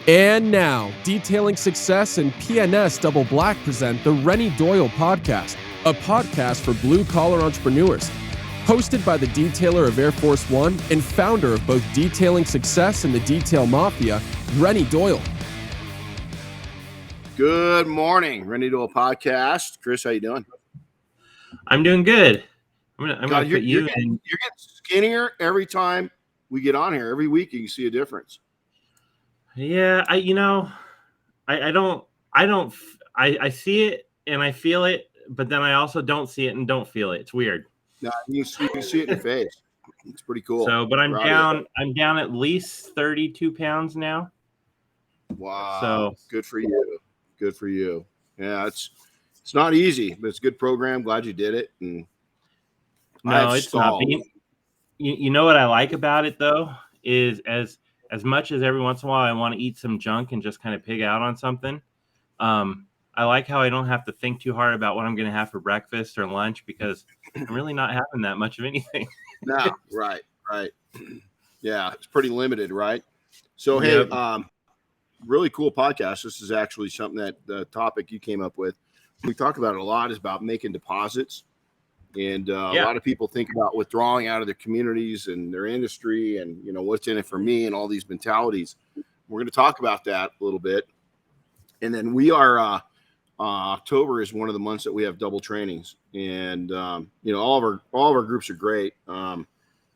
And now, Detailing Success and PNS Double Black present the Renny Doyle Podcast, a podcast for blue-collar entrepreneurs. Hosted by the detailer of Air Force One and founder of both Detailing Success and the Detail Mafia, Renny Doyle. Good morning, Renny Doyle Podcast. Chris, how you doing? I'm doing good. I'm gonna put you're getting skinnier every time we get on here. Every week you can see a difference. Yeah, I see it and I feel it, but then I also don't see it and don't feel it. It's weird. No, you can see it in your face. It's pretty cool. So, but I'm down at least 32 pounds now. Wow. So good for you. Good for you. Yeah, it's not easy, but it's a good program. Glad you did it. And no, it's not. You know what I like about it though is as much as every once in a while I want to eat some junk and just kind of pig out on something. I like how I don't have to think too hard about what I'm going to have for breakfast or lunch because I'm really not having that much of anything. No, right. Yeah, it's pretty limited, right? So, hey, really cool podcast. This is actually something that the topic you came up with. We talk about it a lot is about making deposits. And a lot of people think about withdrawing out of their communities and their industry and, you know, what's in it for me and all these mentalities. We're going to talk about that a little bit. And then we are October is one of the months that we have double trainings. And, you know, all of our groups are great.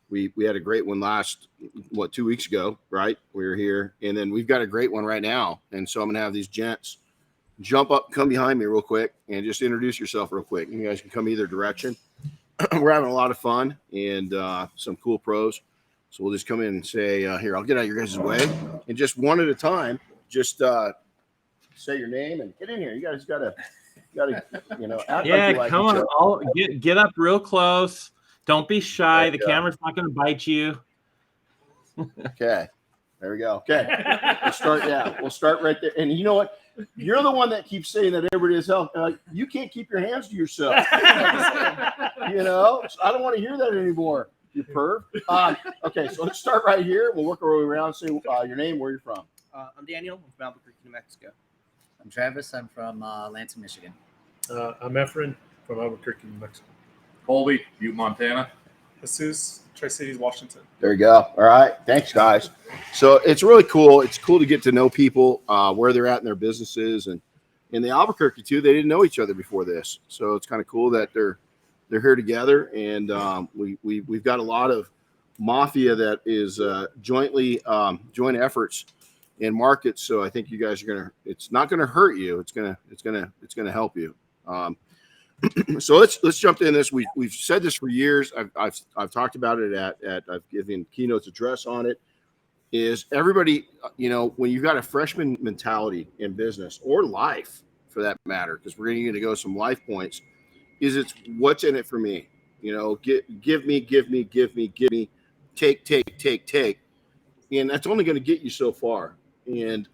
We had a great one 2 weeks ago, right? We were here. And then we've got a great one right now. And so I'm going to have these gents jump up, come behind me real quick and just introduce yourself real quick. You guys can come either direction. We're having a lot of fun and some cool pros. So we'll just come in and say, here, I'll get out of your guys' way. And just one at a time, just say your name and get in here. You guys got to, you know, act like you like come each on. other. Get up real close. Don't be shy. The camera's not going to bite you. Okay. There we go. Okay. We'll start right there. And you know what? You're the one that keeps saying that everybody is help. You can't keep your hands to yourself. You know, so I don't want to hear that anymore. You perv. Okay, so let's start right here. We'll work our way around. Say your name, where you're from. I'm Daniel. I'm from Albuquerque, New Mexico. I'm Travis. I'm from Lansing, Michigan. I'm Efren from Albuquerque, New Mexico. Colby, Butte, Montana. Jesus, Tri-Cities, Washington. There you go. All right. Thanks, guys. So it's really cool. It's cool to get to know people where they're at in their businesses. And in the Albuquerque, too, they didn't know each other before this. So it's kind of cool that they're here together. And we've got a lot of mafia that is joint efforts in markets. So I think you guys are it's not going to hurt you. It's going to help you. So let's jump in this. We've said this for years. I've talked about it I've given keynotes address on it. Is everybody, you know, when you've got a freshman mentality in business or life for that matter, because we're going to go some life points, it's what's in it for me. You know, give me, take, and that's only going to get you so far. And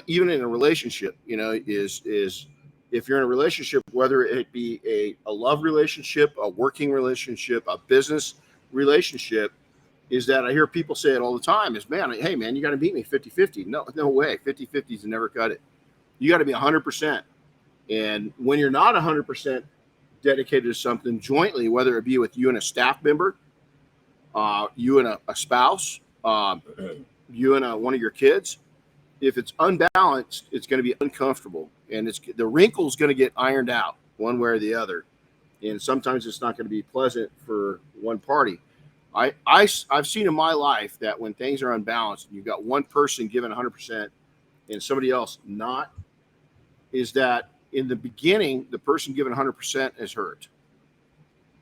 even in a relationship, you know, is if you're in a relationship, whether it be a love relationship, a working relationship, a business relationship, is that I hear people say it all the time is, hey, man, you got to beat me 50-50. No way. 50-50 is never cut it. You got to be 100%. And when you're not 100% dedicated to something jointly, whether it be with you and a staff member, you and a spouse, you and one of your kids, if it's unbalanced, it's going to be uncomfortable. And the wrinkle's going to get ironed out one way or the other. And sometimes it's not going to be pleasant for one party. I've seen in my life that when things are unbalanced, and you've got one person giving 100% and somebody else not, is that in the beginning, the person giving 100% is hurt.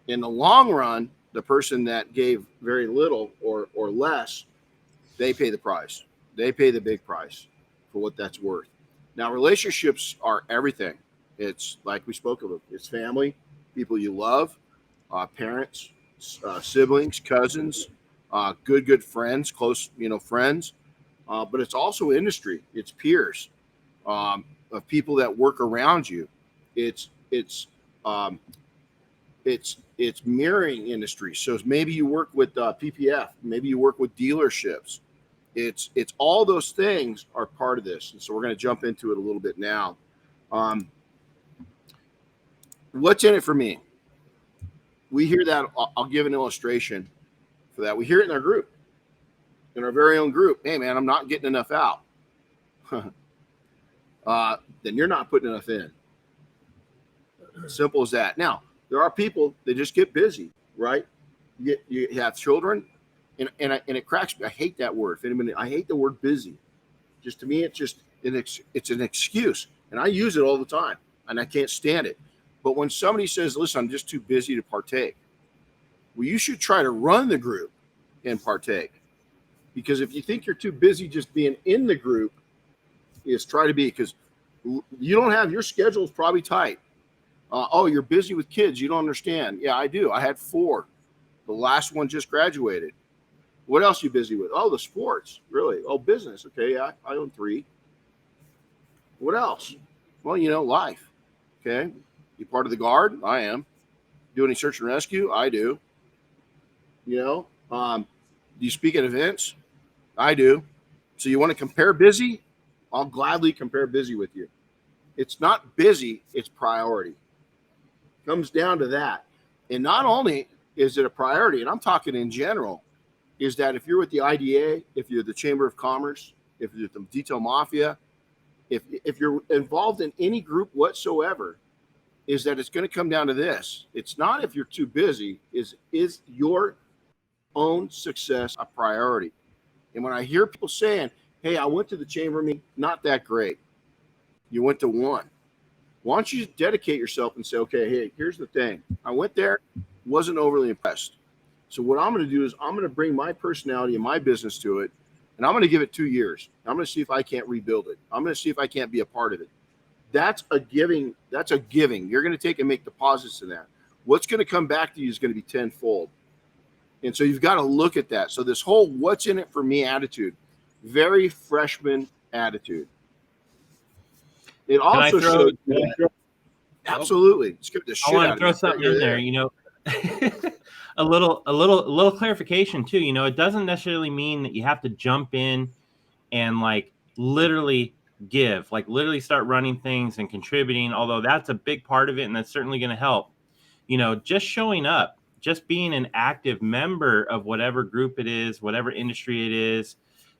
In the long run, the person that gave very little or less, they pay the price. They pay the big price for what that's worth. Now, relationships are everything. It's like we spoke of it. It's family, people you love, parents, siblings, cousins, good friends, close, friends. But it's also industry. It's peers, of people that work around you. It's mirroring industry. So maybe you work with PPF, maybe you work with dealerships, It's all those things are part of this. And so we're going to jump into it a little bit now. What's in it for me? We hear that. I'll give an illustration for that. We hear it in our group, in our very own group. Hey, man, I'm not getting enough out. Then you're not putting enough in. Simple as that. Now, there are people that just get busy, right? You have children, and it cracks me. I hate that word. I hate the word busy. Just to me, it's just it's an excuse, and I use it all the time, and I can't stand it. But when somebody says, "Listen, I'm just too busy to partake," well, you should try to run the group and partake, because if you think you're too busy just being in the group, try to be, because you don't have, your schedule is probably tight. Oh, you're busy with kids. You don't understand. Yeah, I do. I had 4. The last one just graduated. What else are you busy with? Oh, the sports. Really? Oh, business. Okay, yeah, I own 3. What else? Well, life. Okay. You part of the Guard? I am. Do any search and rescue? I do. Do you speak at events? I do. So you want to compare busy? I'll gladly compare busy with you. It's not busy, it's priority. Comes down to that. And not only is it a priority, and I'm talking in general, is that if you're with the IDA, if you're the Chamber of Commerce, if you're the Detail Mafia, if you're involved in any group whatsoever, is that it's going to come down to this. It's not if you're too busy, is your own success a priority? And when I hear people saying, hey, I went to the chamber meeting, not that great. You went to one. Why don't you dedicate yourself and say, okay, hey, here's the thing. I went there, wasn't overly impressed. So what I'm going to do is I'm going to bring my personality and my business to it, and I'm going to give it 2 years. I'm going to see if I can't rebuild it. I'm going to see if I can't be a part of it. That's a giving. You're going to take and make deposits in that. What's going to come back to you is going to be tenfold. And so you've got to look at that. So this whole what's in it for me attitude, very freshman attitude. It also shows absolutely. It's good to I want to throw something in there, a little clarification too. It doesn't necessarily mean that you have to jump in and literally give, literally start running things and contributing, although that's a big part of it and that's certainly going to help. Just showing up, just being an active member of whatever group it is, whatever industry it is,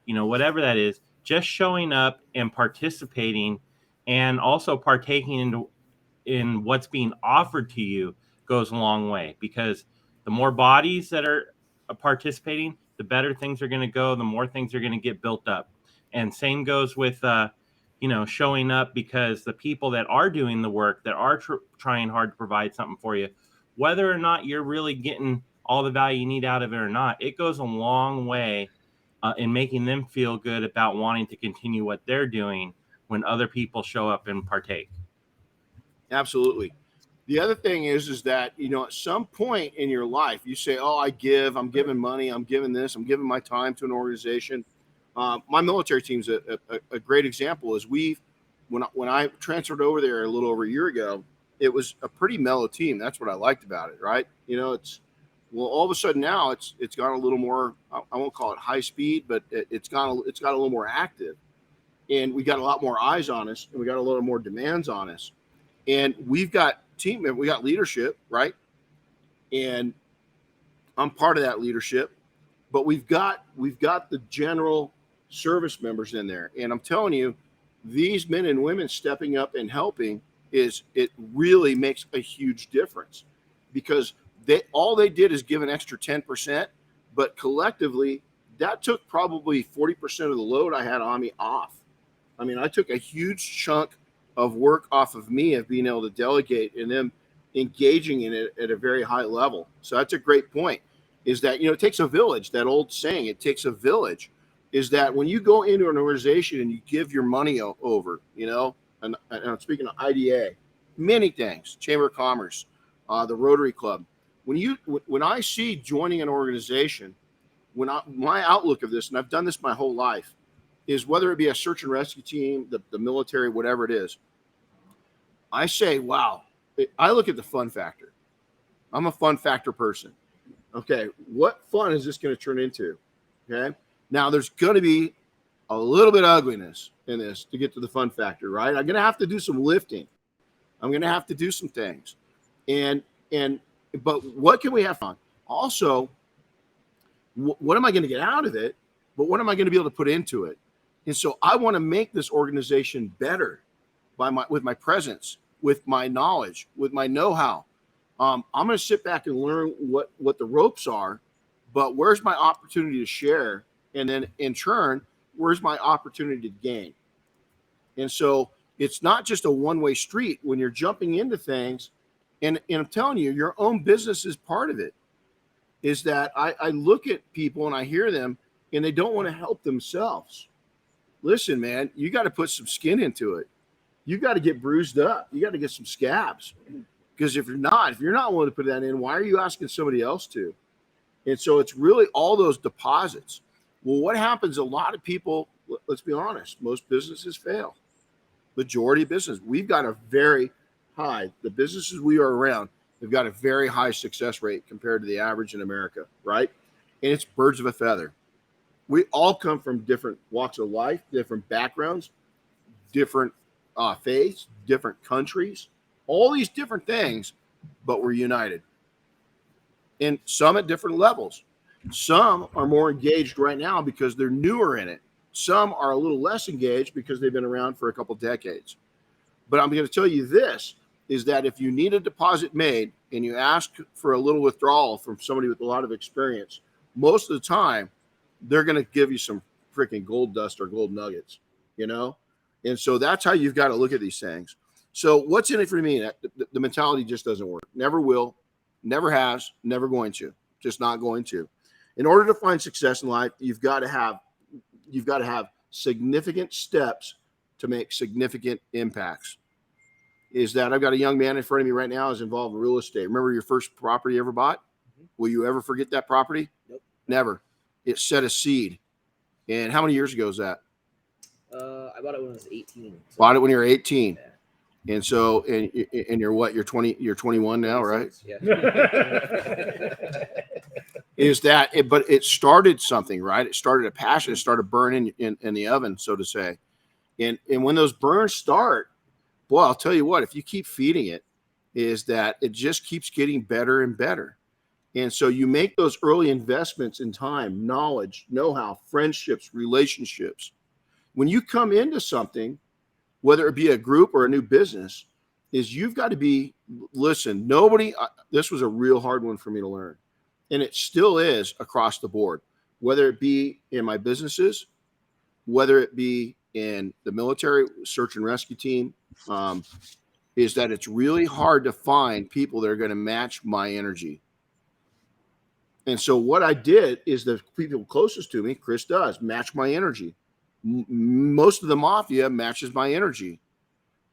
whatever that is, just showing up and participating and also partaking in what's being offered to you goes a long way, because the more bodies that are participating, the better things are going to go, the more things are going to get built up. And same goes with, showing up, because the people that are doing the work, that are trying hard to provide something for you, whether or not you're really getting all the value you need out of it or not, it goes a long way in making them feel good about wanting to continue what they're doing when other people show up and partake. Absolutely. The other thing is that, at some point in your life, you say, oh, I'm giving money, I'm giving this, I'm giving my time to an organization. My military team's a great example. Is when I transferred over there a little over a year ago, it was a pretty mellow team. That's what I liked about it, right? All of a sudden now it's gone a little more, I won't call it high speed, but it's got a little more active, and we got a lot more eyes on us, and we got a little more demands on us, and we got leadership, right? And I'm part of that leadership, but we've got the general service members in there, and I'm telling you, these men and women stepping up and helping it really makes a huge difference, because all they did is give an extra 10%, but collectively that took probably 40% of the load I had on me off. I mean, I took a huge chunk of work off of me of being able to delegate and them engaging in it at a very high level. So that's a great point, is that, it takes a village. That old saying, it takes a village, is that when you go into an organization and you give your money over, and I'm speaking of IDA, many things, Chamber of Commerce, the Rotary Club. When I see joining an organization, my outlook of this, and I've done this my whole life, is whether it be a search and rescue team, the military, whatever it is, I say, wow, I look at the fun factor. I'm a fun factor person. Okay, what fun is this going to turn into? Okay, Now, there's going to be a little bit of ugliness in this to get to the fun factor, right? I'm going to have to do some lifting. I'm going to have to do some things. But what can we have fun? Also, what am I going to get out of it? But what am I going to be able to put into it? And so I want to make this organization better with my presence, with my knowledge, with my know-how. I'm going to sit back and learn what the ropes are, but where's my opportunity to share? And then in turn, where's my opportunity to gain? And so it's not just a one-way street when you're jumping into things. And I'm telling you, your own business is part of it. Is that I look at people and I hear them and they don't want to help themselves. Listen, man, you got to put some skin into it. You got to get bruised up. You got to get some scabs. Because if you're not willing to put that in, why are you asking somebody else to? And so it's really all those deposits. Well, what happens? A lot of people, let's be honest, most businesses fail. Majority of business. We've got a very high, the businesses we are around, they've got a very high success rate compared to the average in America, right? And it's birds of a feather. We all come from different walks of life, different backgrounds, different faiths, different countries, all these different things, but we're united. And some at different levels. Some are more engaged right now because they're newer in it. Some are a little less engaged because they've been around for a couple decades. But I'm going to tell you this, is that if you need a deposit made and you ask for a little withdrawal from somebody with a lot of experience, most of the time, they're going to give you some freaking gold dust or gold nuggets, you know? And so that's how you've got to look at these things. So what's in it for me? The mentality just doesn't work. Never will, never has, never going to, just not going to. In order to find success in life, you've got to have significant steps to make significant impacts. Is that I've got a young man in front of me right now who's involved in real estate. Remember your first property you ever bought? Mm-hmm. Will you ever forget that property? Nope. Never. It set a seed. And how many years ago is that? I bought it when I was 18. So. Bought it when you were 18. Yeah. And so, and you're what? You're 21 now, right? Yeah. Is that it? But it started something, right? It started a passion. It started burning in the oven, so to say. And when those burns start, boy, I'll tell you what, if you keep feeding it, is that it just keeps getting better and better. And so you make those early investments in time, knowledge, know-how, friendships, relationships. When you come into something, whether it be a group or a new business, is you've got to be, listen, this was a real hard one for me to learn. And it still is across the board, whether it be in my businesses, whether it be in the military search and rescue team, is that it's really hard to find people that are going to match my energy. And so what I did is the people closest to me, Chris does, match my energy. Most of the mafia matches my energy.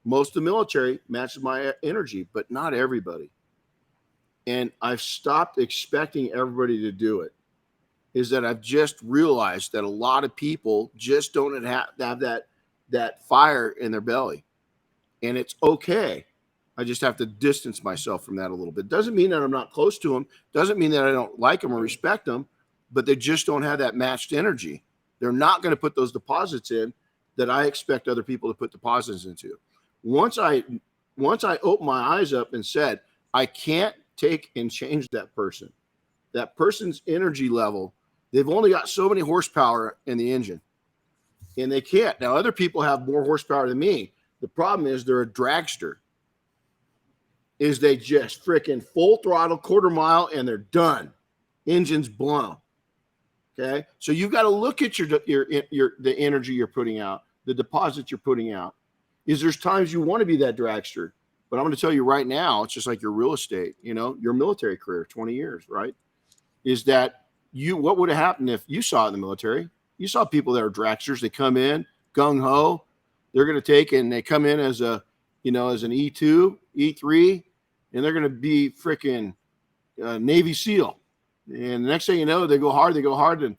Most of the military matches my energy, but not everybody. And I've stopped expecting everybody to do it. Is that I've just realized that a lot of people just don't have that fire in their belly. And it's okay. I just have to distance myself from that a little bit. Doesn't mean that I'm not close to them. Doesn't mean that I don't like them or respect them, but they just don't have that matched energy. They're not going to put those deposits in that I expect other people to put deposits into. Once I opened my eyes up and said, I can't take and change that person. That person's energy level, they've only got so many horsepower in the engine. And they can't. Now, other people have more horsepower than me. The problem is they're a dragster. Is they just freaking full throttle, quarter mile, and they're done. Engine's blown. Okay, so you've got to look at the energy you're putting out, the deposits you're putting out. There's times you want to be that dragster, but I'm going to tell you right now, it's just like your real estate, your military career, 20 years, right? Is that what would have happened if you saw it in the military? You saw people that are dragsters. They come in gung ho. They're going to take and they come in as an E2, E3, and they're going to be freaking Navy SEAL. And the next thing you know, they go hard, and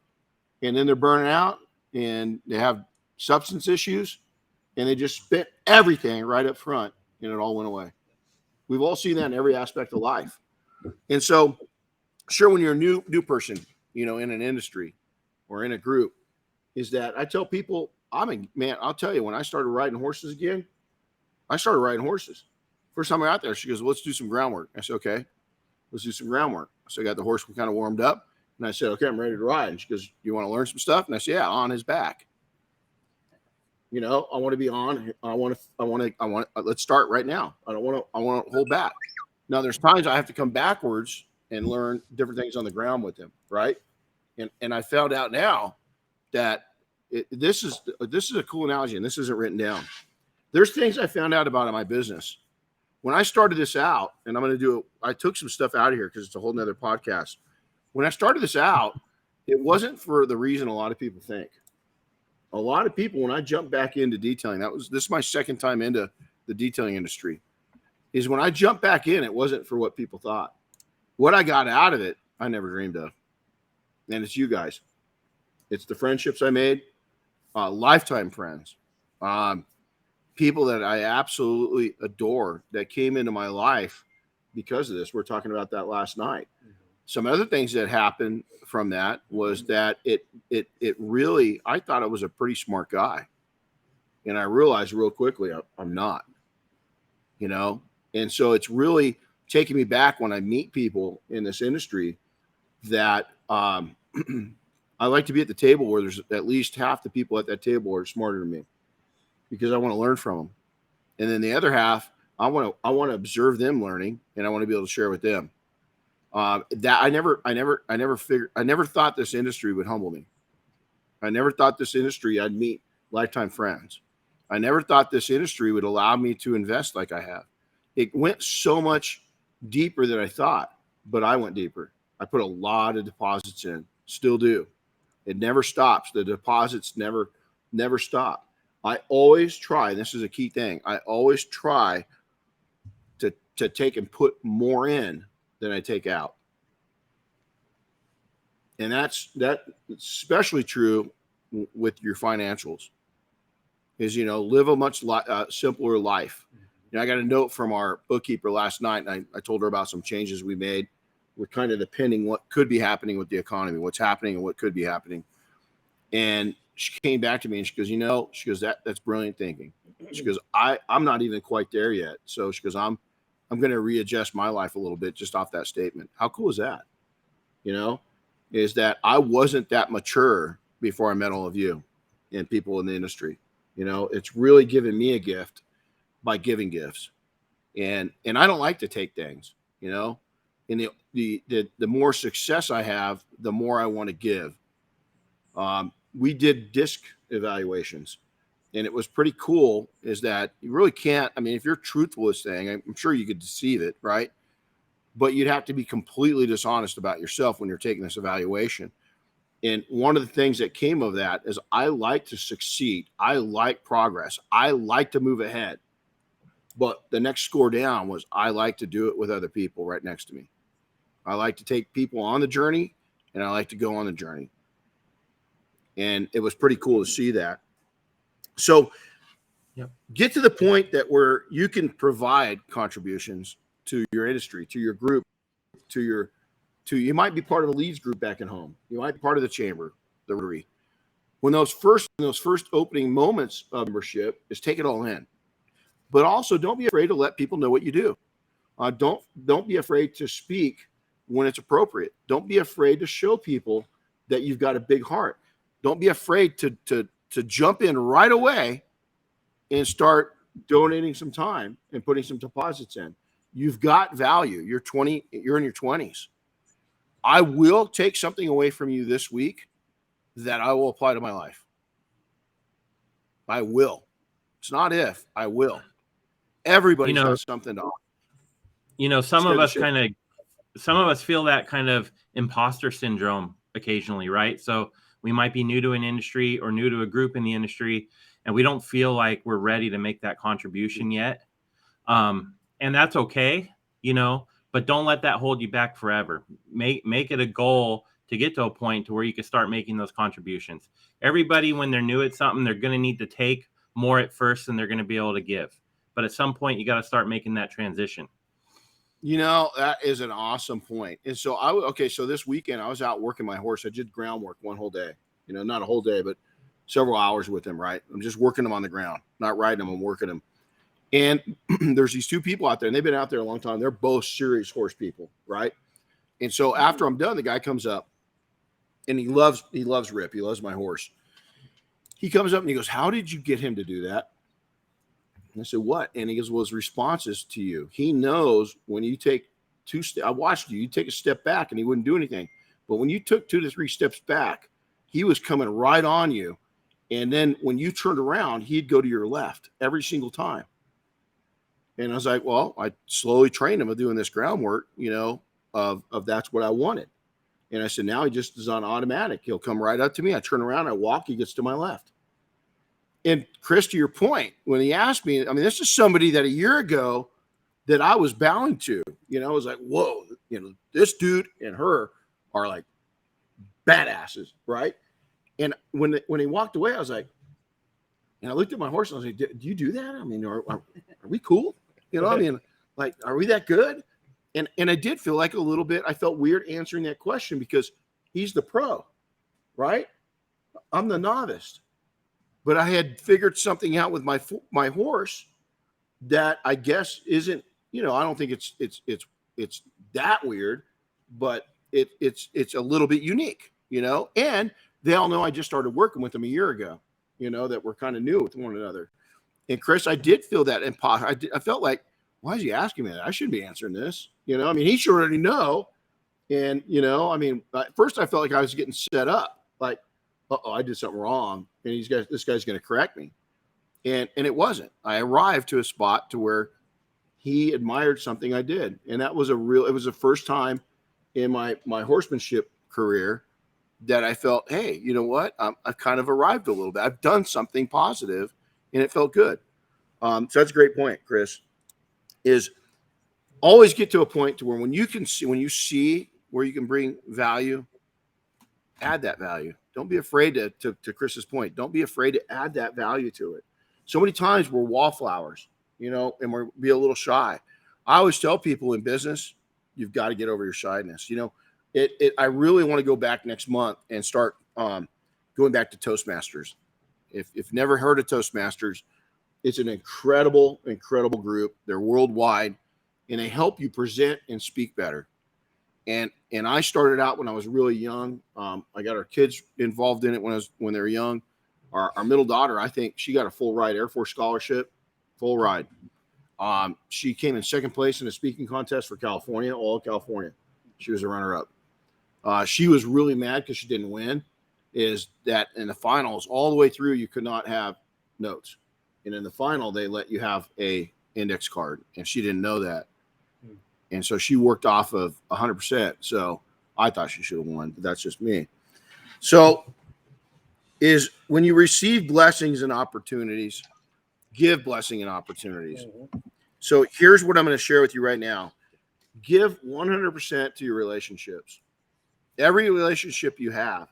then they're burning out, and they have substance issues, and they just spit everything right up front, and it all went away. We've all seen that in every aspect of life. And so, sure, when you're a new person, in an industry or in a group, is that I tell people, man, I'll tell you, when I started riding horses again, I started riding horses. First time I got there, she goes, let's do some groundwork. I said, okay, let's do some groundwork. So I got the horse kind of warmed up, and I said, okay, I'm ready to ride. And she goes, you want to learn some stuff? And I said, yeah, on his back. You know, I want to be on. Let's start right now. I want to hold back. Now, there's times I have to come backwards and learn different things on the ground with him, right? And I found out now that this is a cool analogy, and this isn't written down. There's things I found out about in my business. When I started this out, and I took some stuff out of here because it's a whole nother podcast. When I started this out, it wasn't for the reason a lot of people think. A lot of people, when I jumped back into detailing, this is my second time into the detailing industry, is when I jumped back in, it wasn't for what people thought. What I got out of it, I never dreamed of. And it's you guys. It's the friendships I made, lifetime friends, people that I absolutely adore that came into my life because of this. We were talking about that last night. Some other things that happened from that was that it really, I thought I was a pretty smart guy. And I realized real quickly, I'm not, you know? And so it's really taking me back when I meet people in this industry that I like to be at the table where there's at least half the people at that table are smarter than me, because I want to learn from them. And then the other half, I want to observe them learning, and I want to be able to share with them. That I never thought this industry would humble me. I never thought this industry I'd meet lifetime friends. I never thought this industry would allow me to invest like I have. It went so much deeper than I thought, but I went deeper. I put a lot of deposits in, still do. It never stops. The deposits never stop. I always try, and this is a key thing, I always try to take and put more in than I take out. And that's especially true with your financials, is, you know, live a much simpler life. You know, I got a note from our bookkeeper last night, and I told her about some changes we made. We're kind of depending what could be happening with the economy, what's happening and what could be happening. And she came back to me and she goes, you know, she goes, that's brilliant thinking. She goes, I'm not even quite there yet. So she goes, I'm going to readjust my life a little bit just off that statement. How cool is that? You know, is that I wasn't that mature before I met all of you and people in the industry. You know, it's really given me a gift by giving gifts. And I don't like to take things, you know, and the more success I have, the more I want to give. We did disc evaluations, and it was pretty cool, is that you really can't, I mean, if you're truthful with saying, I'm sure you could deceive it, right? But you'd have to be completely dishonest about yourself when you're taking this evaluation. And one of the things that came of that is I like to succeed. I like progress. I like to move ahead. But the next score down was I like to do it with other people right next to me. I like to take people on the journey, and I like to go on the journey. And it was pretty cool to see that. So get to the point that where you can provide contributions to your industry, to your group, you might be part of a leads group back at home. You might be part of the chamber, the Rotary. When those first opening moments of membership is take it all in. But also don't be afraid to let people know what you do. Don't be afraid to speak when it's appropriate. Don't be afraid to show people that you've got a big heart. Don't be afraid to jump in right away and start donating some time and putting some deposits in. You've got value. You're in your 20s. I will take something away from you this week that I will apply to my life. I will. It's not if, I will. Everybody's got something to offer. You know, some of us feel that kind of imposter syndrome occasionally, right? So we might be new to an industry or new to a group in the industry, and we don't feel like we're ready to make that contribution yet. And that's okay, you know, but don't let that hold you back forever. Make it a goal to get to a point to where you can start making those contributions. Everybody, when they're new at something, they're going to need to take more at first than they're going to be able to give. But at some point, you got to start making that transition. You know, that is an awesome point. And so so this weekend I was out working my horse. I did groundwork one whole day, you know, not a whole day, but several hours with him, right? I'm just working him on the ground, not riding him, I'm working him. And there's these two people out there, and they've been out there a long time. They're both serious horse people, right? And so after I'm done, the guy comes up, and he loves Rip. He loves my horse. He comes up and he goes, "How did you get him to do that?" And I said, "What?" And he goes, "Well, his responses to you. He knows when you take I watched you take a step back and he wouldn't do anything. But when you took 2 to 3 steps back, he was coming right on you. And then when you turned around, he'd go to your left every single time." And I was like, well, I slowly trained him of doing this groundwork, of that's what I wanted. And I said, now he just is on automatic. He'll come right up to me. I turn around, I walk, he gets to my left. And Chris, to your point, when he asked me, I mean, this is somebody that a year ago that I was bowing to, I was like, whoa, this dude and her are like badasses, right? And when he walked away, I was like, and I looked at my horse and I was like, do you do that? I mean, are we cool? I mean, like, are we that good? And I did feel like a little bit, I felt weird answering that question because he's the pro, right? I'm the novice. But I had figured something out with my horse that I guess isn't, I don't think it's that weird, but it's a little bit unique, and they all know I just started working with them a year ago, that we're kind of new with one another. And Chris, I did feel that imposter. I felt like, why is he asking me that? I shouldn't be answering this. I mean, he should already know. And, I mean, at first I felt like I was getting set up, like, I did something wrong. And this guy's going to correct me. And it wasn't. I arrived to a spot to where he admired something I did. And that was it was the first time in my horsemanship career that I felt, hey, you know what? I've kind of arrived a little bit. I've done something positive, and it felt good. So that's a great point, Chris, is always get to a point to where when you see where you can bring value, add that value. Don't be afraid to Chris's point. Don't be afraid to add that value to it. So many times we're wallflowers, and we're be a little shy. I always tell people in business, you've got to get over your shyness. I really want to go back next month and start going back to Toastmasters. If never heard of Toastmasters, it's an incredible, incredible group. They're worldwide, and they help you present and speak better. And I started out when I was really young. I got our kids involved in it when they were young. Our middle daughter, I think she got a full ride Air Force scholarship, full ride. She came in second place in a speaking contest for California, all of California. She was a runner-up. She was really mad because she didn't win. Is that in the finals, all the way through, you could not have notes. And in the final, they let you have a index card, and she didn't know that. And so she worked off of 100%. So I thought she should have won, but that's just me. So is when you receive blessings and opportunities, give blessing and opportunities. So here's what I'm going to share with you right now. Give 100% to your relationships. Every relationship you have,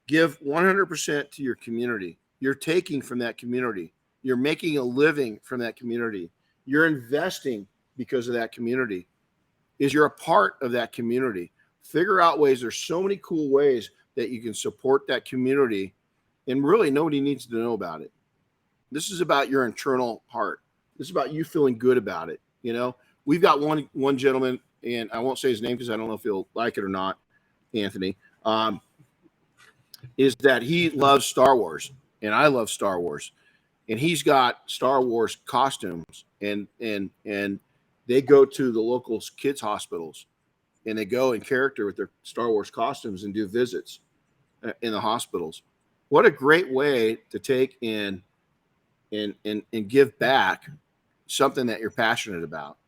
give 100% to your community. You're taking from that community. You're making a living from that community. You're investing because of that community. You're a part of that community. Figure out ways. There's so many cool ways that you can support that community, and really nobody needs to know about it. This is about your internal heart. This is about you feeling good about it. We've got one gentleman, and I won't say his name because I don't know if he'll like it or not, Anthony, is that he loves Star Wars, and I love Star Wars. And he's got Star Wars costumes, and they go to the local kids' hospitals, and they go in character with their Star Wars costumes and do visits in the hospitals. What a great way to take in and give back something that you're passionate about,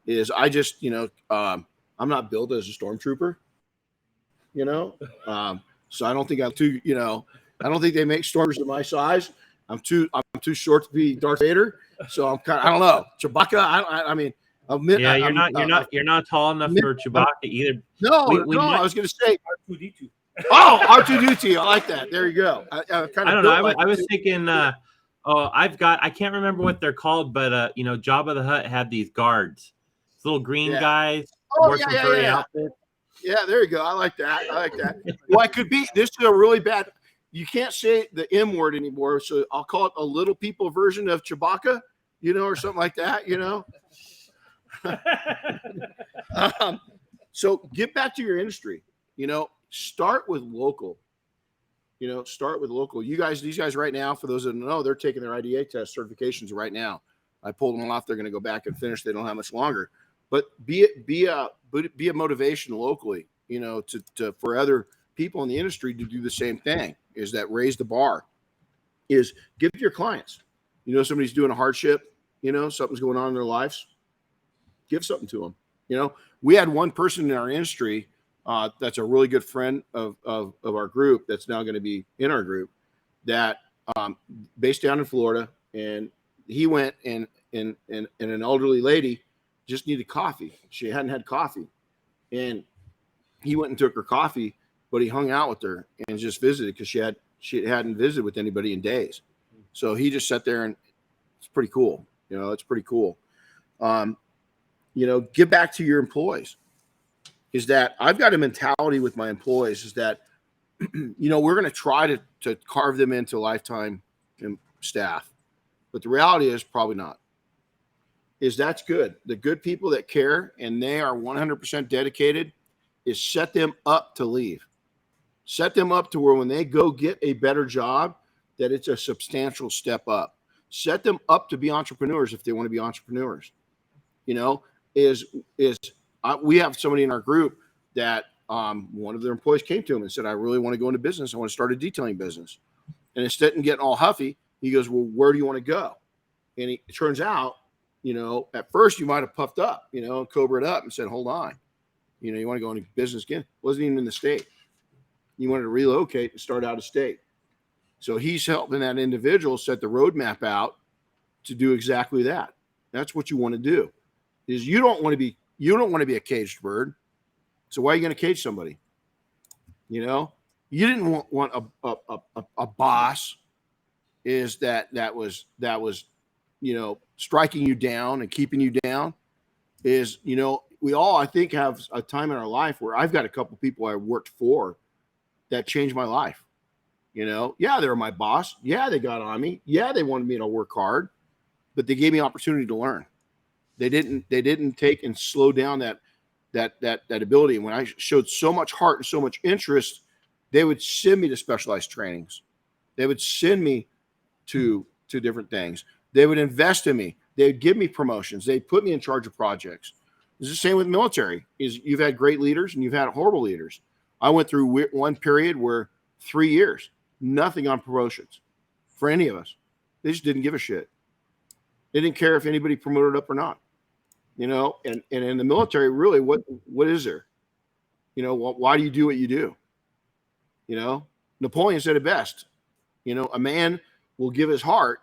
is I just, I'm not built as a stormtrooper, so I don't think I'm too, I don't think they make stormtroopers of my size. I'm too short to be Darth Vader. So I'm kind of, I don't know, Chewbacca. I mean, you're not tall enough for Chewbacca either. No, I was going to say R2D2. Oh, R2D2. I like that. There you go. I don't know. I was thinking, I can't remember what they're called, but Jabba the Hutt had these guards, these little green guys. Yeah. Yeah, there you go. I like that. Well, I could be. This is a really bad. you can't say the M word anymore. So I'll call it a little people version of Chewbacca, or something like that, So get back to your industry, start with local, start with local. These guys right now, for those that don't know, they're taking their IDA test certifications right now. I pulled them off. They're going to go back and finish. They don't have much longer, but be a motivation locally, to for other people in the industry to do the same thing. Is that raise the bar? Is give your clients, somebody's doing a hardship, something's going on in their lives, give something to them. We had one person in our industry that's a really good friend of our group that's now going to be in our group that based down in Florida, and he went and an elderly lady just needed coffee. She hadn't had coffee, and he went and took her coffee, but he hung out with her and just visited because she hadn't visited with anybody in days. So he just sat there, and it's pretty cool. It's pretty cool. Give back to your employees. Is that I've got a mentality with my employees is that, we're going to try to carve them into lifetime staff, but the reality is probably not. That's good. The good people that care and they are 100% dedicated is set them up to leave. Set them up to where when they go get a better job, that it's a substantial step up. Set them up to be entrepreneurs if they want to be entrepreneurs. We have somebody in our group that one of their employees came to him and said, I really want to go into business. I want to start a detailing business. And instead of getting all huffy, he goes, well, where do you want to go? And it turns out, at first you might have puffed up, cobraed up and said, hold on. You want to go into business again? Wasn't even in the state. You wanted to relocate and start out of state. So he's helping that individual set the roadmap out to do exactly that. That's what you want to do. Is you don't want to be a caged bird. So why are you going to cage somebody? You didn't want a boss is that was striking you down and keeping you down. Is we all, I think, have a time in our life where I've got a couple people I worked for that changed my life. Yeah, they were my boss. Yeah, they got on me. Yeah, they wanted me to work hard, but they gave me opportunity to learn. They didn't take and slow down that ability. And when I showed so much heart and so much interest, they would send me to specialized trainings. They would send me to different things. They would invest in me. They'd give me promotions. They'd put me in charge of projects. It's the same with military. Is you've had great leaders and you've had horrible leaders. I went through one period where 3 years, nothing on promotions for any of us. They just didn't give a shit. They didn't care if anybody promoted up or not. And in the military, really, what is there? Why do you do what you do? Napoleon said it best. A man will give his heart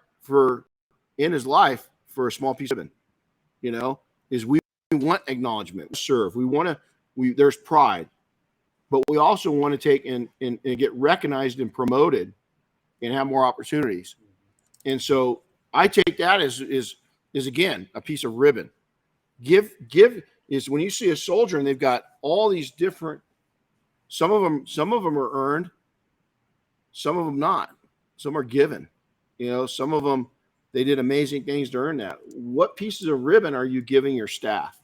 in his life for a small piece of it. Is we want acknowledgement, we serve. There's pride, but we also want to take and get recognized and promoted and have more opportunities. And so I take that as again, a piece of ribbon. Give is when you see a soldier and they've got all these different, some of them are earned, some of them not, some are given, some of them, they did amazing things to earn that. What pieces of ribbon are you giving your staff?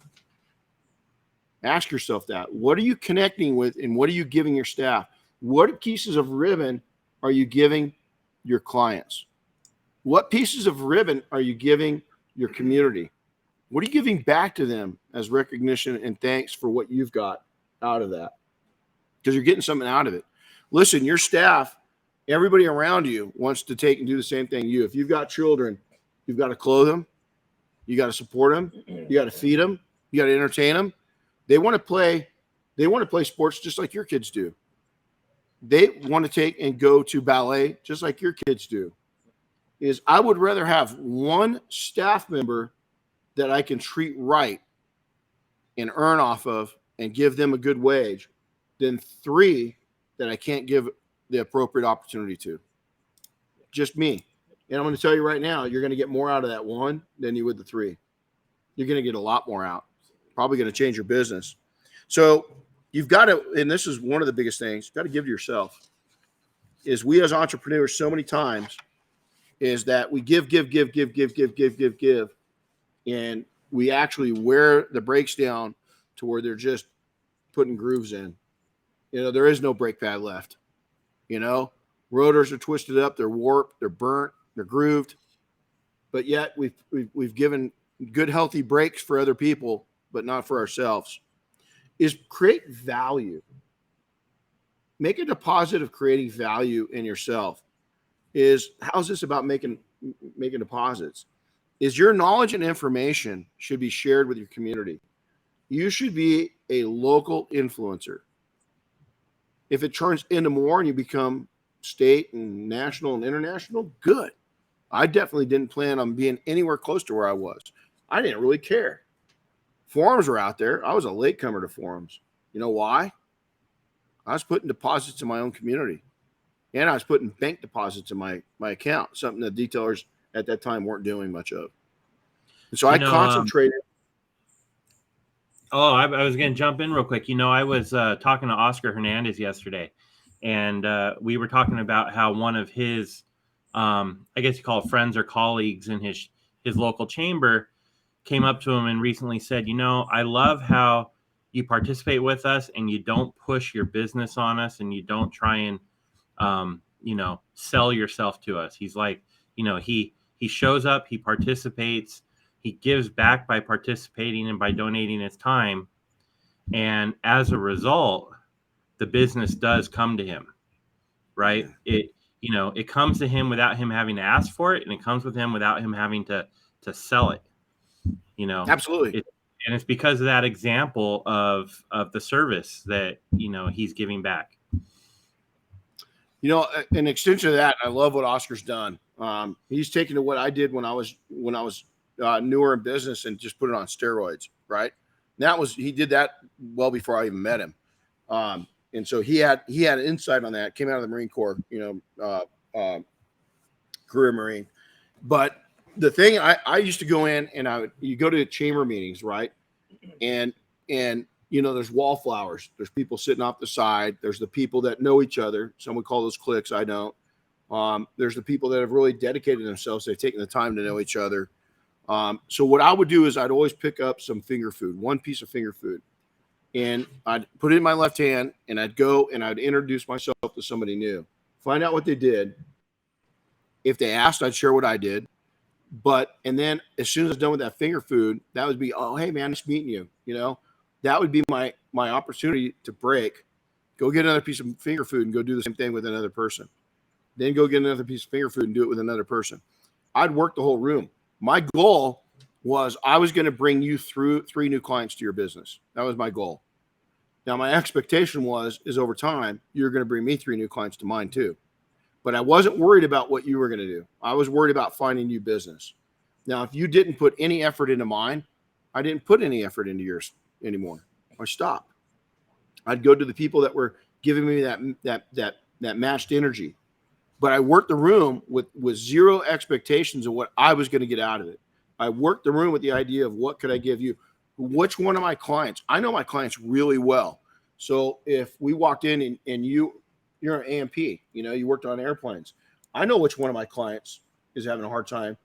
Ask yourself that. What are you connecting with and what are you giving your staff? What pieces of ribbon are you giving your clients? What pieces of ribbon are you giving your community? What are you giving back to them as recognition and thanks for what you've got out of that? Because you're getting something out of it. Listen, your staff, everybody around you wants to take and do the same thing you. If you've got children, you've got to clothe them. You got to support them. You got to feed them. You got to entertain them. They want to play sports just like your kids do. They want to take and go to ballet just like your kids do. I would rather have one staff member that I can treat right and earn off of and give them a good wage than 3 that I can't give the appropriate opportunity to. Just me. And I'm going to tell you right now, you're going to get more out of that 1 than you would the 3. You're going to get a lot more out. Probably going to change your business. So you've got to, and this is one of the biggest things, you've got to give to yourself. is we as entrepreneurs so many times is that we give, and we actually wear the brakes down to where they're just putting grooves in. There is no brake pad left. Rotors are twisted up, they're warped, they're burnt, they're grooved. But yet we've given good, healthy brakes for other people, but not for ourselves. Is create value. Make a deposit of creating value in yourself. How's this about making deposits? Is your knowledge and information should be shared with your community. You should be a local influencer. If it turns into more and you become state and national and international, good. I definitely didn't plan on being anywhere close to where I was. I didn't really care. Forums were out there. I was a latecomer to forums. You know why? I was putting deposits in my own community. And I was putting bank deposits in my account, something that detailers at that time weren't doing much of. And so I concentrated. I was going to jump in real quick. I was talking to Oscar Hernandez yesterday, and we were talking about how one of his, I guess you call it friends or colleagues in his local chamber came up to him and recently said, I love how you participate with us and you don't push your business on us and you don't try and, sell yourself to us. He's like, he shows up, he participates, he gives back by participating and by donating his time. And as a result, the business does come to him, right? It comes to him without him having to ask for it. And it comes with him without him having to sell it, Absolutely. And it's because of that example of the service that, he's giving back. An extension of that, I love what Oscar's done. He's taken to what I did when I was newer in business and just put it on steroids, right? He did that well before I even met him. And so he had insight on that, came out of the Marine Corps, career Marine. But the thing I used to go in and you go to chamber meetings, right? And there's wallflowers. There's people sitting off the side. There's the people that know each other. Some would call those cliques. I don't. There's the people that have really dedicated themselves. They've taken the time to know each other. So what I would do is I'd always pick up some finger food, one piece of finger food, and I'd put it in my left hand and I'd go and I'd introduce myself to somebody new, find out what they did. If they asked, I'd share what I did. And then as soon as I was done with that finger food, that would be, oh, hey man, nice meeting you. That would be my opportunity to break, go get another piece of finger food and go do the same thing with another person. Then go get another piece of finger food and do it with another person. I'd work the whole room. My goal was I was going to bring you through 3 new clients to your business. That was my goal. Now, my expectation is over time, you're going to bring me 3 new clients to mine too. But I wasn't worried about what you were going to do. I was worried about finding you business. Now, if you didn't put any effort into mine, I didn't put any effort into yours anymore. I stopped. I'd go to the people that were giving me that matched energy. But I worked the room with zero expectations of what I was going to get out of it. I worked the room with the idea of what could I give you? Which one of my clients? I know my clients really well. So if we walked in and you're an AMP, you worked on airplanes. I know which one of my clients is having a hard time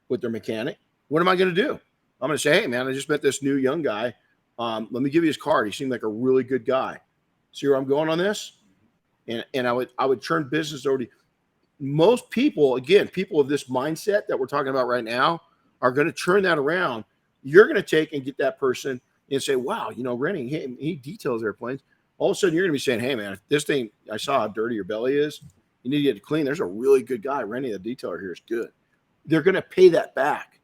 with their mechanic. What am I going to do? I'm going to say, hey man, I just met this new young guy. Let me give you his card. He seemed like a really good guy. See where I'm going on this? And I would turn business over to most people. Again, people of this mindset that we're talking about right now are going to turn that around. You're going to take and get that person and say, wow, Renny, he details airplanes. All of a sudden you're going to be saying, hey man, if this thing, I saw how dirty your belly is, you need to get it clean. There's a really good guy. Renny, the detailer here, is good. They're going to pay that back.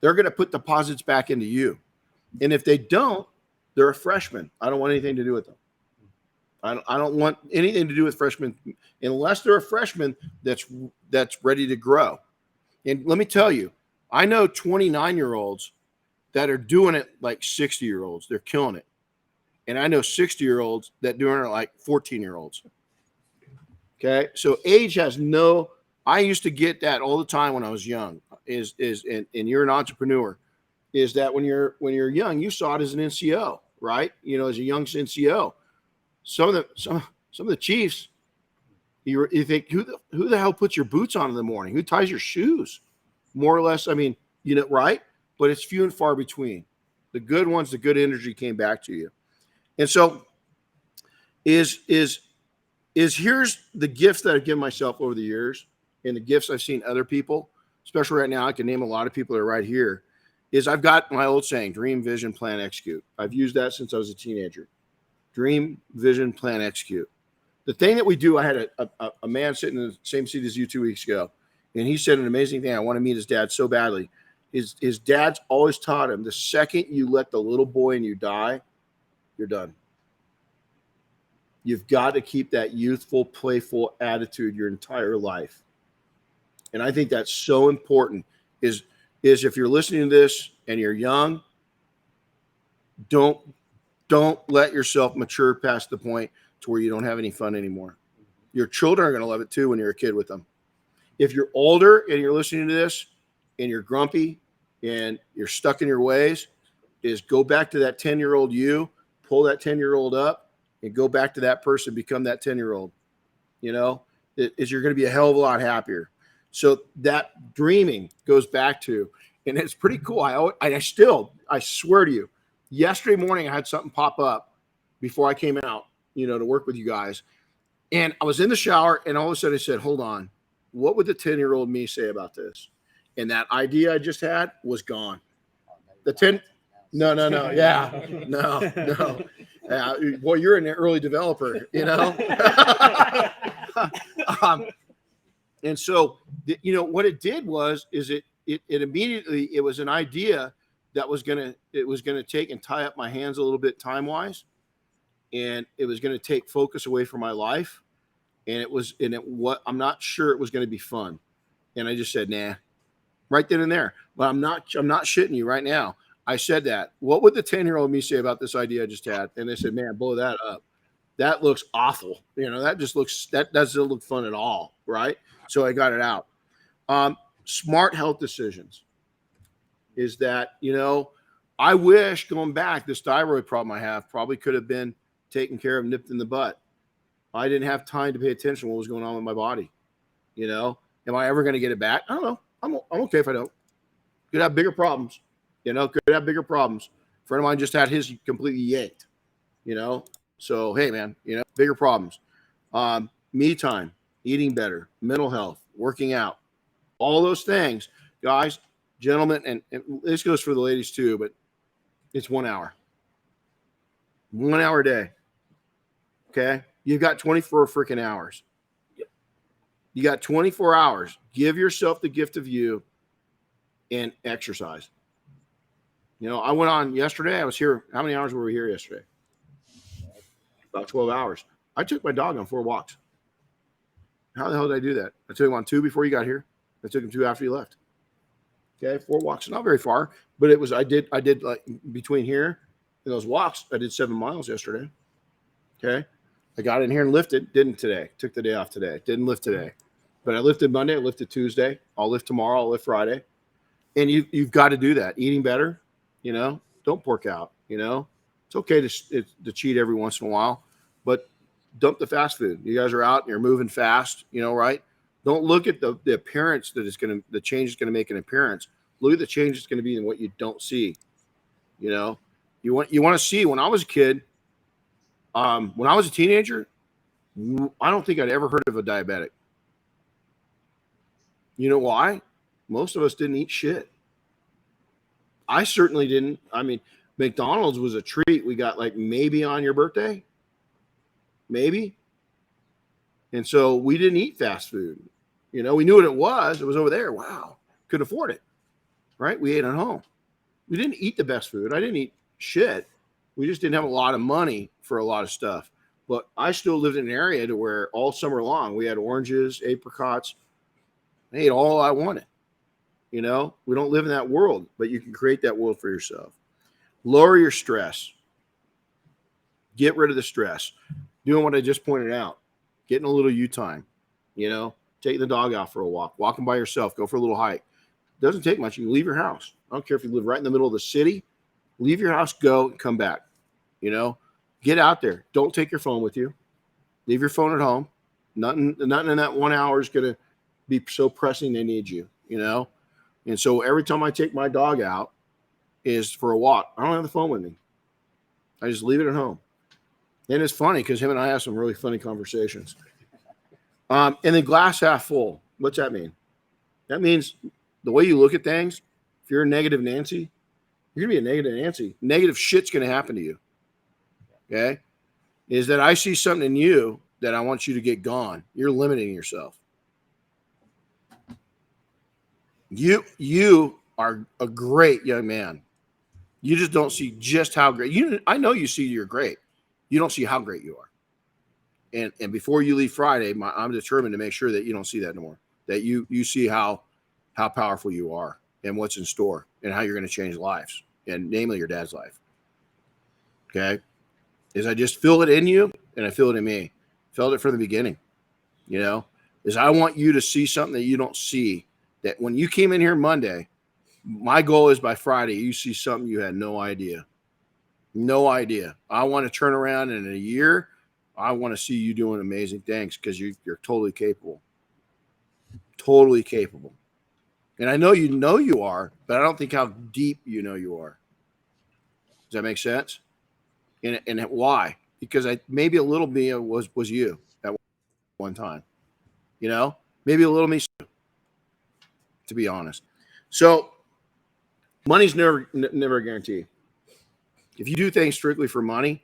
They're going to put deposits back into you. And if they don't, they're a freshman. I don't want anything to do with them. I don't want anything to do with freshmen unless they're a freshman that's ready to grow. And let me tell you, I know 29-year-olds that are doing it like 60-year-olds. They're killing it. And I know 60-year-olds that doing it like 14-year-olds. Okay. So age has I used to get that all the time when I was young and you're an entrepreneur, is that when you're young, you saw it as an NCO, right? As a young NCO. Some of the chiefs, You think, who the hell puts your boots on in the morning? Who ties your shoes? More or less, I mean, right? But it's few and far between. The good ones, the good energy came back to you. And so is here's the gifts that I've given myself over the years and the gifts I've seen other people, especially right now. I can name a lot of people that are right here. Is I've got my old saying, dream, vision, plan, execute. I've used that since I was a teenager. Dream, vision, plan, execute. The thing that we do, I had a man sitting in the same seat as you 2 weeks ago, and he said an amazing thing. I want to meet his dad so badly. His dad's always taught him, the second you let the little boy in you die, you're done. You've got to keep that youthful, playful attitude your entire life. And I think that's so important is if you're listening to this and you're young, don't let yourself mature past the point to where you don't have any fun anymore. Your children are going to love it too when you're a kid with them. If you're older and you're listening to this and you're grumpy and you're stuck in your ways, is go back to that 10-year-old you, pull that 10-year-old up and go back to that person, become that 10-year-old. You're going to be a hell of a lot happier. So that dreaming goes back to, and it's pretty cool. I swear to you, yesterday morning I had something pop up before I came out, to work with you guys. And I was in the shower and all of a sudden I said, hold on, what would the 10-year-old me say about this? And that idea I just had was gone. No. Yeah, no. Boy, you're an early developer, And so, what it did was it immediately, it was an idea that was going to take and tie up my hands a little bit time-wise. And it was going to take focus away from my life. And I'm not sure it was going to be fun. And I just said, nah, right then and there. But I'm not shitting you right now. I said that. What would the 10-year-old me say about this idea I just had? And they said, man, blow that up. That looks awful. That doesn't look fun at all. Right. So I got it out. Smart health decisions is that, I wish going back, this thyroid problem I have probably could have been taken care of, nipped in the butt. I didn't have time to pay attention to what was going on with my body. Am I ever going to get it back? I don't know. I'm okay if I don't. Could have bigger problems. Could have bigger problems. A friend of mine just had his completely yanked. So hey, man, bigger problems. Me time, eating better, mental health, working out, all those things, guys, gentlemen, and this goes for the ladies too, but it's 1 hour. 1 hour a day. Okay. You've got 24 freaking hours. You got 24 hours. Give yourself the gift of you and exercise. I went on yesterday. I was here. How many hours were we here yesterday? About 12 hours. I took my dog on 4 walks. How the hell did I do that? I took him on 2 before you got here. I took him 2 after you left. Okay. 4 walks. Not very far, but I did like between here and those walks. I did 7 miles yesterday. Okay. I got in here and lifted. Didn't today. Took the day off today. Didn't lift today. But I lifted Monday. I lifted Tuesday. I'll lift tomorrow. I'll lift Friday. And you've got to do that. Eating better. Don't pork out. It's okay to cheat every once in a while, but dump the fast food. You guys are out and you're moving fast, right? Don't look at the appearance the change is going to make an appearance. Look at the change it's going to be in what you don't see. You want to see. When I was a kid, when I was a teenager, I don't think I'd ever heard of a diabetic. You know why? Most of us didn't eat shit. I certainly didn't. I mean, McDonald's was a treat we got like maybe on your birthday. Maybe. And so we didn't eat fast food. We knew what it was. It was over there. Wow. Could afford it. Right? We ate at home. We didn't eat the best food. I didn't eat shit. We just didn't have a lot of money for a lot of stuff. But I still lived in an area to where all summer long we had oranges, apricots. I ate all I wanted. We don't live in that world, but you can create that world for yourself. Lower your stress. Get rid of the stress. Doing what I just pointed out. Getting a little you time. Taking the dog out for a walk. Walking by yourself. Go for a little hike. Doesn't take much. You can leave your house. I don't care if you live right in the middle of the city. Leave your house, go, and come back. Get out there. Don't take your phone with you. Leave your phone at home. Nothing in that 1 hour is going to be so pressing they need you, And so every time I take my dog out is for a walk, I don't have the phone with me. I just leave it at home. And it's funny because him and I have some really funny conversations. And then glass half full. What's that mean? That means the way you look at things, if you're a negative Nancy, you're going to be a negative Nancy. Negative shit's going to happen to you. Okay? Is that I see something in you that I want you to get gone. You're limiting yourself. You are a great young man. You just don't see just how great. I know you see you're great. You don't see how great you are. And before you leave Friday, I'm determined to make sure that you don't see that no more. That you see how powerful you are and what's in store and how you're going to change lives, and namely your dad's life. Okay? Is I just feel it in you and I feel it in me. Felt it from the beginning. Is I want you to see something that you don't see. That when you came in here Monday, my goal is by Friday, you see something you had no idea. No idea. I want to turn around in a year. I want to see you doing amazing things because you're totally capable. Totally capable. And I know you are, but I don't think how deep you are. Does that make sense? And why? Because maybe a little me was you at one time. Maybe a little me, to be honest. So money's never a guarantee. If you do things strictly for money,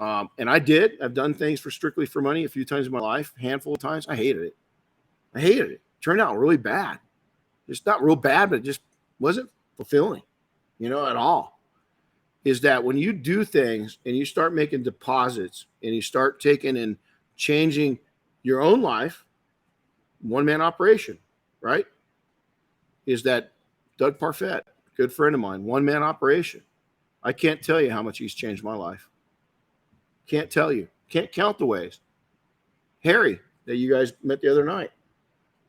and I've done things strictly for money a few times in my life, a handful of times. I hated it. Turned out really bad. It's not real bad, but it just wasn't fulfilling, at all. Is that when you do things and you start making deposits and you start taking and changing your own life, one-man operation, right? Is that Doug Parfett, good friend of mine, one-man operation. I can't tell you how much he's changed my life. Can't tell you. Can't count the ways. Harry, that you guys met the other night,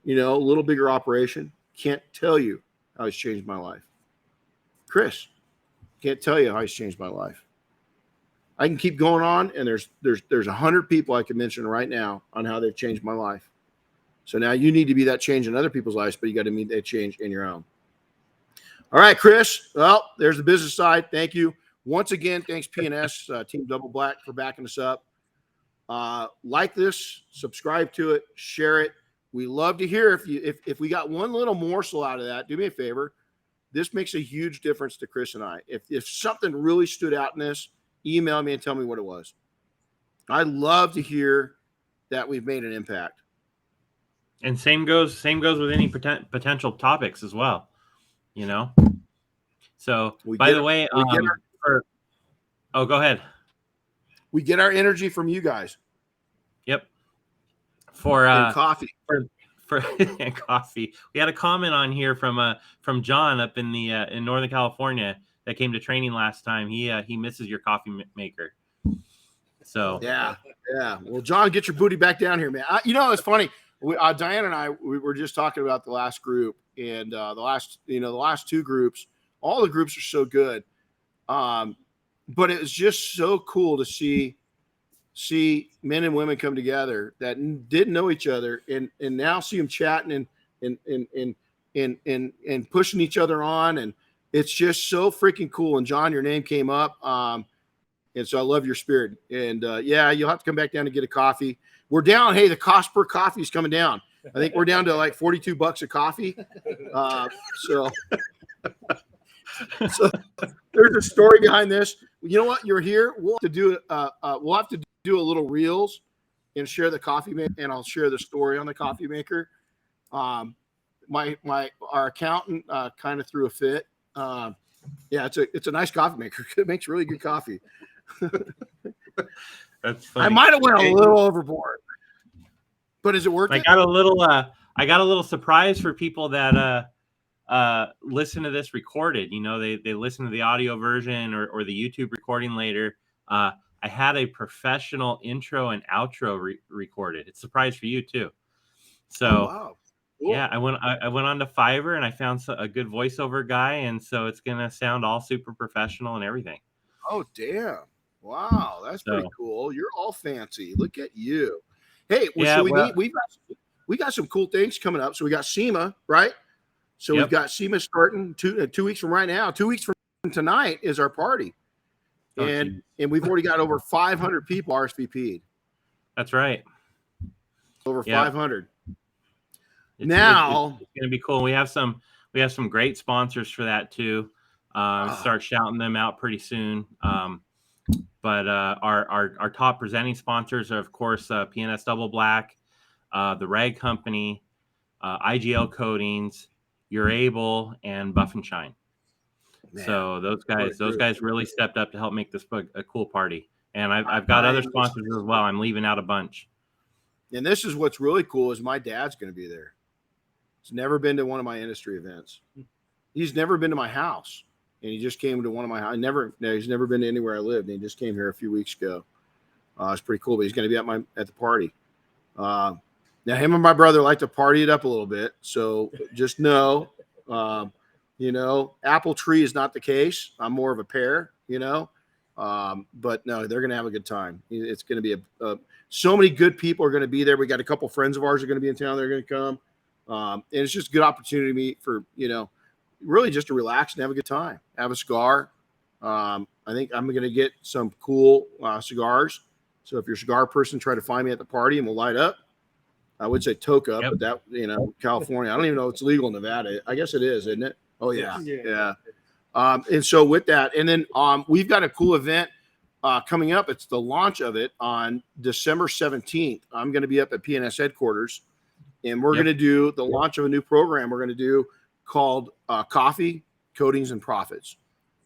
a little bigger operation. Can't tell you how he's changed my life. Chris, can't tell you how he's changed my life. I can keep going on, and there's 100 people I can mention right now on how they've changed my life. So now you need to be that change in other people's lives, but you got to meet that change in your own. All right, Chris. Well, there's the business side. Thank you. Once again, thanks PNS, Team Double Black, for backing us up. Like this, subscribe to it, share it. We love to hear if we got one little morsel out of that. Do me a favor. This makes a huge difference to Chris and I. If something really stood out in this, email me and tell me what it was. I love to hear that we've made an impact. And same goes with any potential topics as well. So by the way, go ahead. We get our energy from you guys. Yep. For coffee. For and coffee. We had a comment on here from John up in in Northern California that came to training last time. He misses your coffee maker. So yeah. Well, John, get your booty back down here, man. It's funny. Diane and I we were just talking about the last group, and the last two groups. All the groups are so good, but it was just so cool to see men and women come together that didn't know each other, and now see them chatting and pushing each other on, and it's just so freaking cool. And John, your name came up, and so I love your spirit. And you'll have to come back down to get a coffee. We're down. Hey, the cost per coffee is coming down. I think we're down to like $42 a coffee. So there's a story behind this. You know what? You're here. We'll have to do a little reels and share the coffee maker, and I'll share the story on the coffee maker. Our accountant kind of threw a fit. It's a nice coffee maker. It makes really good coffee. That's funny. I might have went a little overboard, but is it working? I got a little surprise for people that listen to this recorded. They listen to the audio version or the YouTube recording later. I had a professional intro and outro recorded. It's a surprise for you too. So wow. Cool. Yeah, I went on to Fiverr and I found a good voiceover guy, and so it's gonna sound all super professional and everything. Oh damn! Wow, that's pretty cool. You're all fancy. Look at you. Hey, we got some cool things coming up. So we got SEMA, right? So we've got SEMA starting 2 weeks from right now. 2 weeks from tonight is our party. And we've already got over 500 people RSVP'd. That's right. Over 500. It's going to be cool. We have some great sponsors for that too. Start shouting them out pretty soon. But our top presenting sponsors are, of course, PNS Double Black, the Rag Company, IGL Coatings, You're Able, and Buff and Shine. Man, so those guys really stepped up to help make this a cool party. And I've got other sponsors as well. I'm leaving out a bunch. And this is what's really cool is my dad's going to be there. He's never been to one of my industry events. He's never been to my house. And he just came to one of my house. He's never been to anywhere I lived. And he just came here a few weeks ago. It's pretty cool. But he's going to be at the party. Now, him and my brother like to party it up a little bit. So just know, apple tree is not the case. I'm more of a pear, But no, they're going to have a good time. It's going to be so many good people are going to be there. We got a couple friends of ours are going to be in town. They're going to come. And it's just a good opportunity for, really just to relax and have a good time, have a cigar. I think I'm going to get some cool cigars. So if you're a cigar person, try to find me at the party and we'll light up. I would say toke up, but that, California, I don't even know it's legal in Nevada. I guess it is, isn't it? Oh yeah. Yeah. And so with that, and then we've got a cool event coming up. It's the launch of it on December 17th. I'm going to be up at PNS headquarters and we're going to do the launch of a new program we're going to do called Coffee, Coatings, and Profits.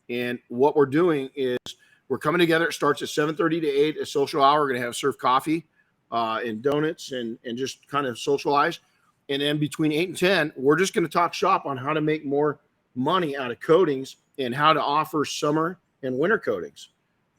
And what we're doing is we're coming together. It starts at 7:30 to 8, a social hour. We're going to serve coffee and donuts and just kind of socialize. And then between 8 and 10, we're just going to talk shop on how to make more money out of coatings and how to offer summer and winter coatings.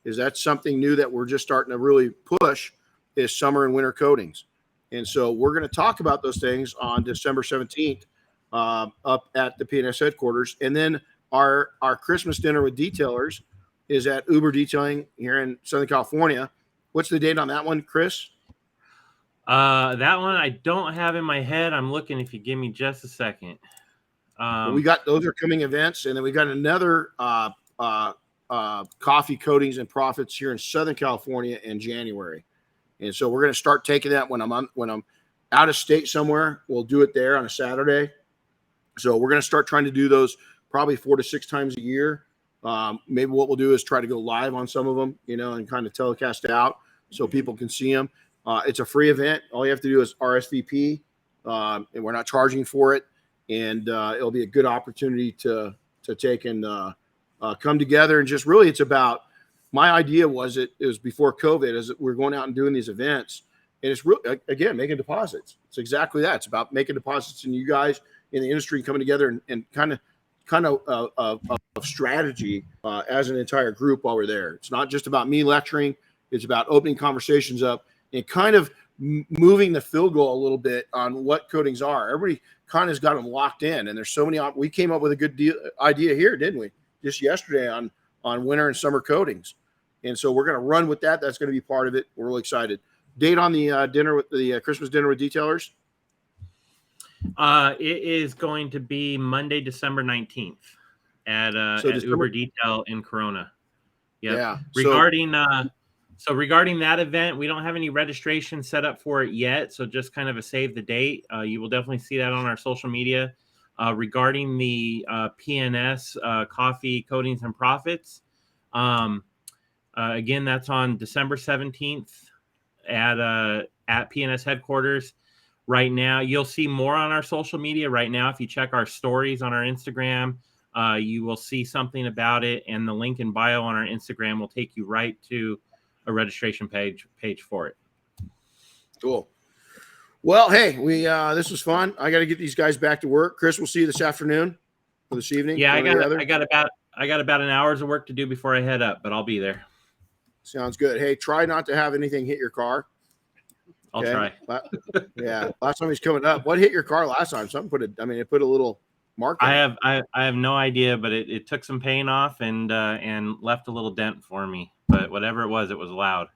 Is that something new that we're just starting to really push is summer and winter coatings. And so we're going to talk about those things on December 17th up at the PNS headquarters. And then our Christmas dinner with detailers is at Uber Detailing here in Southern California. What's the date on that one, Chris? That one I don't have in my head. I'm looking if you give me just a second. We got those are coming events, and then we got another coffee coatings and profits here in Southern California in January. And so we're going to start taking that when I'm out of state somewhere. We'll do it there on a Saturday. So we're going to start trying to do those probably 4 to 6 times a year. Maybe what we'll do is try to go live on some of them, and kind of telecast out so people can see them. It's a free event. All you have to do is RSVP, and we're not charging for it. And it'll be a good opportunity to take and come together. And just really, it's about, my idea was it was before COVID, is that we're going out and doing these events. And it's really, again, making deposits. It's exactly that. It's about making deposits and you guys in the industry coming together and kind of strategy as an entire group while we're there. It's not just about me lecturing. It's about opening conversations up and kind of moving the field goal a little bit on what coatings are. Everybody kind of has got them locked in, and there's so many. We came up with a good idea here, didn't we? Just yesterday on winter and summer coatings, and so we're going to run with that. That's going to be part of it. We're really excited. Date on the dinner with the Christmas dinner with detailers? It is going to be Monday, December 19th at Uber Detail in Corona. Yep. Yeah. Regarding that event, we don't have any registration set up for it yet. So just kind of a save the date. You will definitely see that on our social media. Regarding the PNS Coffee, Coatings, and Profits, again, that's on December 17th at PNS headquarters. Right now, you'll see more on our social media. Right now, if you check our stories on our Instagram, you will see something about it. And the link in bio on our Instagram will take you right to a registration page for it. Cool. Well, hey, this was fun. I got to get these guys back to work. Chris, we'll see you this afternoon or this evening. Yeah, I got about an hour's of work to do before I head up, but I'll be there. Sounds good. Hey, try not to have anything hit your car. I'll try. Yeah. Last time he's coming up. What hit your car last time? Something it put a little mark. I have no idea, but it took some paint off and left a little dent for me. But whatever it was loud.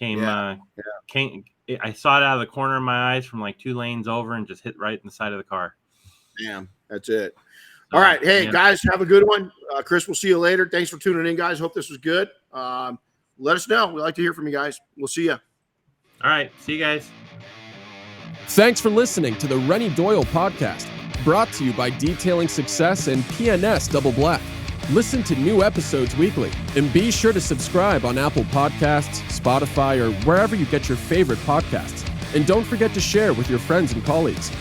It I saw it out of the corner of my eyes from like 2 lanes over and just hit right in the side of the car. Damn, that's it. All right. Hey, guys, have a good one. Chris, we'll see you later. Thanks for tuning in, guys. Hope this was good. Let us know. We'd like to hear from you guys. We'll see you. All right. See you guys. Thanks for listening to the Renny Doyle Podcast, brought to you by Detailing Success and PNS Double Black. Listen to new episodes weekly, and be sure to subscribe on Apple Podcasts, Spotify, or wherever you get your favorite podcasts. And don't forget to share with your friends and colleagues.